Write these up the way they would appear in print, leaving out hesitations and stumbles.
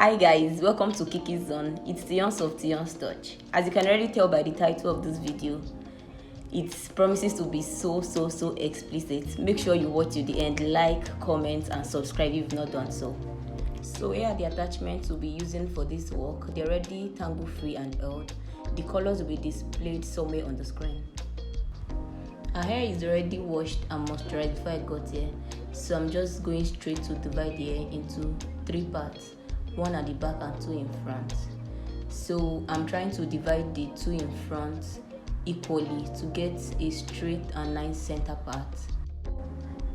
Hi guys, welcome to Kiki's Zone. It's Tions of Tions Touch. As you can already tell by the title of this video, it promises to be so explicit. Make sure you watch to the end, like, comment and subscribe if you've not done so. So here are the attachments we'll be using for this work. They're already tangle free and held. The colors will be displayed somewhere on the screen. Our hair is already washed and moisturized before I got here, so I'm just going straight to divide the hair into 3 parts, 1 at the back and 2 in front. So I'm trying to divide the 2 in front equally to get a straight and nice center part.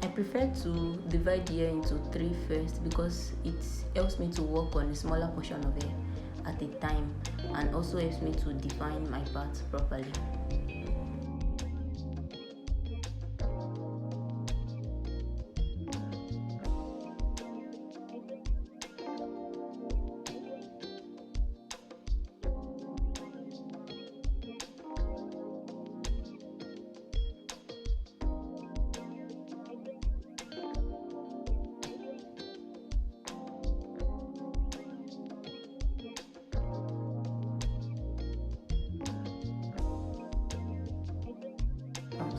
I prefer to divide the hair into 3 first because it helps me to work on a smaller portion of hair at a time and also helps me to define my parts properly.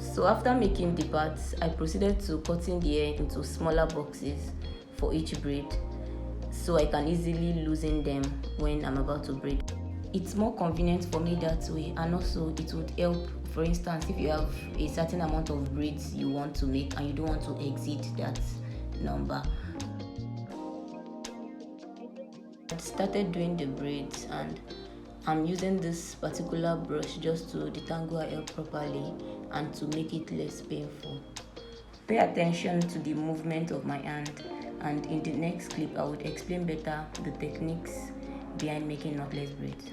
So after making the parts, I proceeded to cutting the hair into smaller boxes for each braid so I can easily loosen them when I'm about to braid. It's more convenient for me that way, and also it would help. For instance, if you have a certain amount of braids you want to make and you don't want to exceed that number. I started doing the braids and I'm using this particular brush just to detangle our hair properly and to make it less painful. Pay attention to the movement of my hand, and in the next clip I would explain better the techniques behind making knotless braids.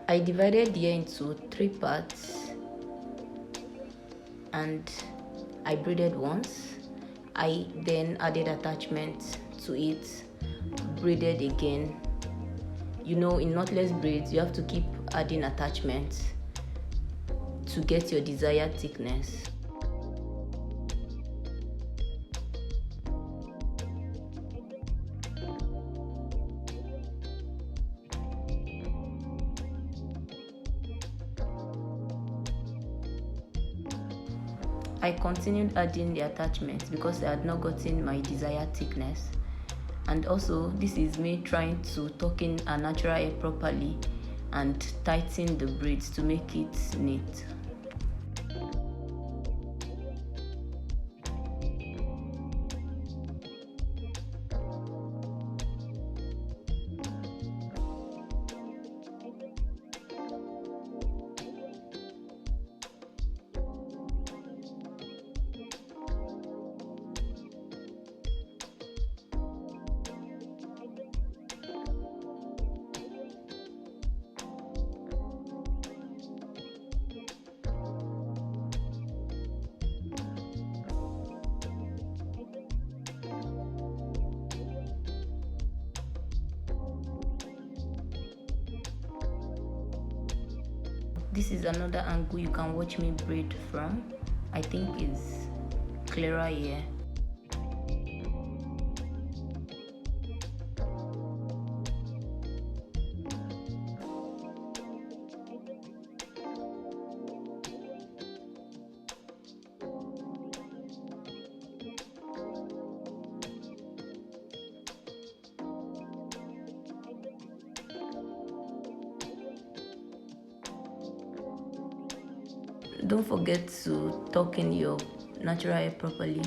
I divided the hair into 3 parts and I braided once. I then added attachments to it, braided again. You know, in knotless braids you have to keep adding attachments to get your desired thickness. I continued adding the attachments because I had not gotten my desired thickness, and also this is me trying to tuck in a natural hair properly and tighten the braids to make it neat. This is another angle you can watch me braid from. I think it's clearer here. Don't forget to tuck in your natural hair properly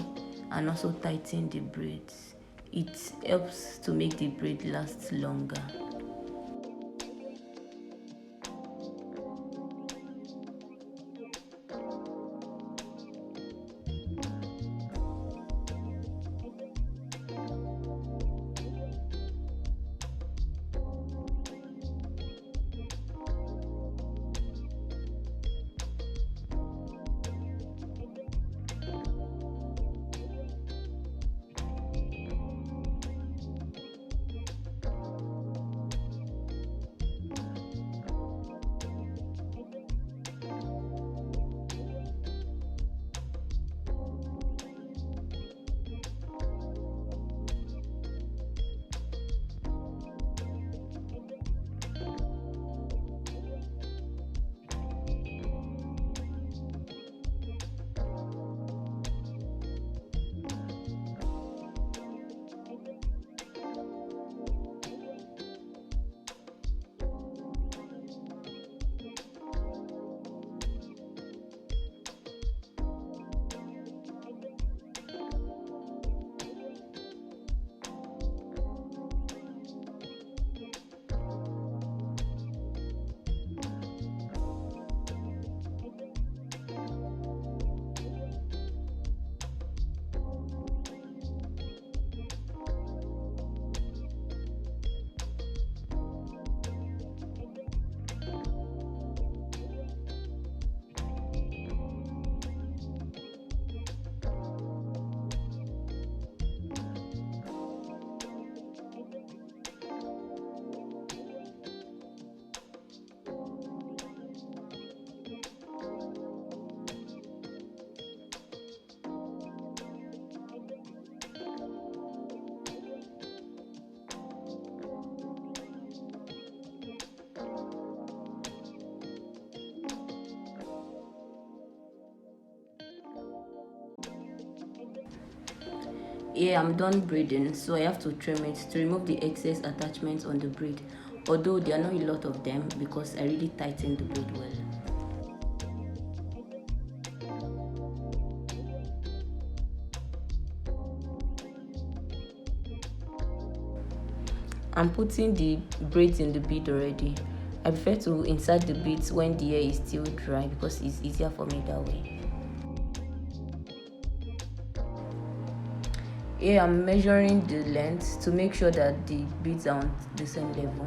and also tighten the braids. It helps to make the braid last longer. Yeah, I'm done braiding, so I have to trim it to remove the excess attachments on the braid, although there are not a lot of them because I really tightened the braid well. I'm putting the braids in the bead already. I prefer to insert the beads when the hair is still dry because it's easier for me that way. Here I'm measuring the length to make sure that the beads are on the same level.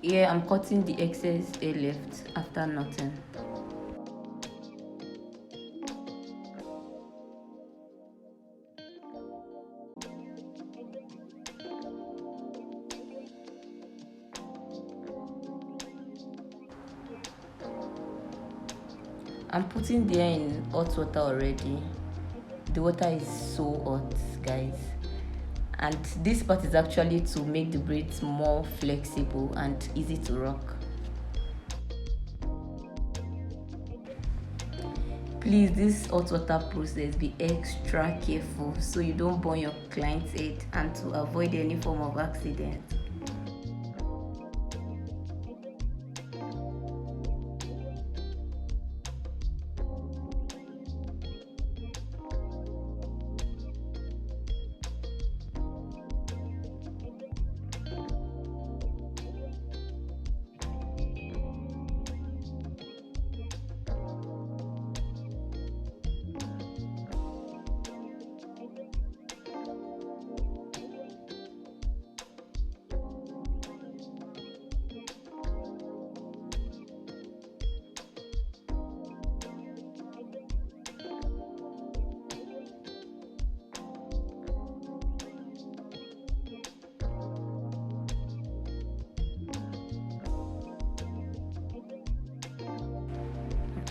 Here I'm cutting the excess hair left after knotting. I'm putting the hair in hot water already. The water is so hot, guys. And this part is actually to make the braids more flexible and easy to rock. Please, this hot water process, be extra careful so you don't burn your client's head and to avoid any form of accident.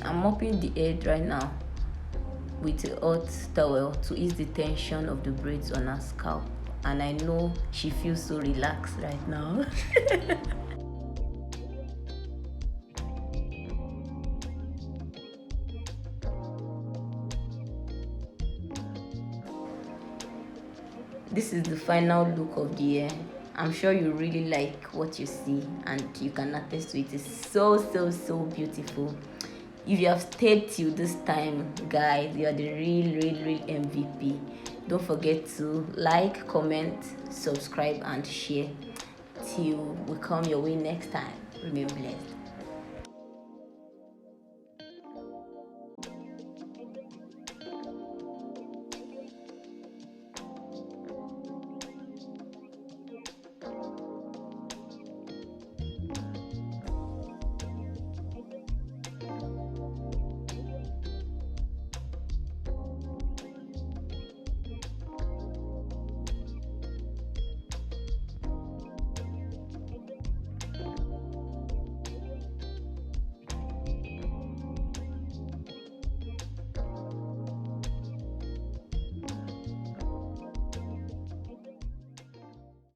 I'm mopping the head right now with a hot towel to ease the tension of the braids on her scalp, and I know she feels so relaxed right now. This is the final look of the hair. I'm sure you really like what you see and you can attest to it. It's so beautiful. If you have stayed till this time, guys, you are the real MVP. Don't forget to like, comment, subscribe and share. Till we come your way next time. Remain blessed.